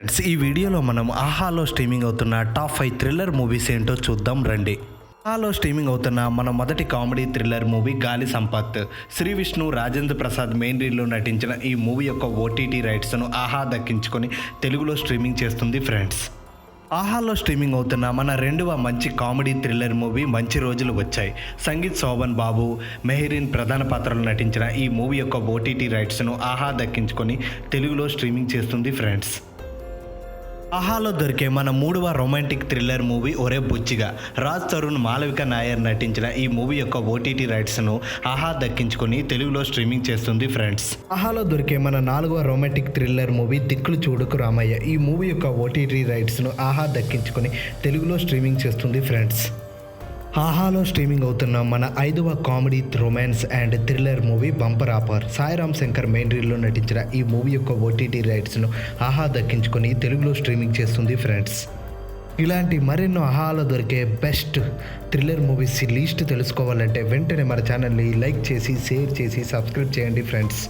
Friends, ఈ వీడియోలో మనం ఆహాలో స్ట్రీమింగ్ అవుతున్న టాప్ 5 థ్రిల్లర్ మూవీస్ ఏంటో చూద్దాం రండి. ఆహాలో స్ట్రీమింగ్ అవుతున్న మన మొదటి కామెడీ థ్రిల్లర్ మూవీ గాలి సంపత్. శ్రీ విష్ణు, రాజేంద్ర ప్రసాద్ మెయిన్ లీడ్లో నటించిన ఈ మూవీ యొక్క ఓటీటీ రైట్స్ను ఆహా దక్కించుకొని తెలుగులో స్ట్రీమింగ్ చేస్తుంది ఫ్రెండ్స్. ఆహాలో స్ట్రీమింగ్ అవుతున్న మన రెండవ మంచి కామెడీ థ్రిల్లర్ మూవీ మంచి రోజులు వచ్చాయి. సంగీత్ శోభన్ బాబు, మెహరీన్ ప్రధాన పాత్రలు నటించిన ఈ మూవీ యొక్క ఓటీటీ రైట్స్ను ఆహా దక్కించుకొని తెలుగులో స్ట్రీమింగ్ చేస్తుంది ఫ్రెండ్స్. ఆహాలో దొరికే మన మూడవ రొమాంటిక్ థ్రిల్లర్ మూవీ ఒరే బుచ్చిగా. రాజ్ తరుణ్, మాలవిక నాయర్ నటించిన ఈ మూవీ యొక్క ఓటీటీ రైట్స్ను ఆహా దక్కించుకొని తెలుగులో స్ట్రీమింగ్ చేస్తుంది ఫ్రెండ్స్. ఆహాలో దొరికే మన నాలుగవ రొమాంటిక్ థ్రిల్లర్ మూవీ దిక్కులు చూడుకు రామయ్య. ఈ మూవీ యొక్క ఓటీటీ రైట్స్ను ఆహా దక్కించుకొని తెలుగులో స్ట్రీమింగ్ చేస్తుంది ఫ్రెండ్స్. ఆహాలో స్ట్రీమింగ్ అవుతున్న మన ఐదవ comedy, romance and thriller movie bumper offer. Sairam Shankar main రీల్లో నటించిన ఈ మూవీ యొక్క ఓటీటీ రైట్స్ను ఆహా దక్కించుకొని తెలుగులో స్ట్రీమింగ్ చేస్తుంది ఫ్రెండ్స్. ఇలాంటి మరెన్నో ఆహాలో దొరికే బెస్ట్ థ్రిల్లర్ మూవీస్ లిస్ట్ తెలుసుకోవాలంటే వెంటనే మన ఛానల్ని లైక్ చేసి, షేర్ చేసి, సబ్స్క్రైబ్ చేయండి ఫ్రెండ్స్.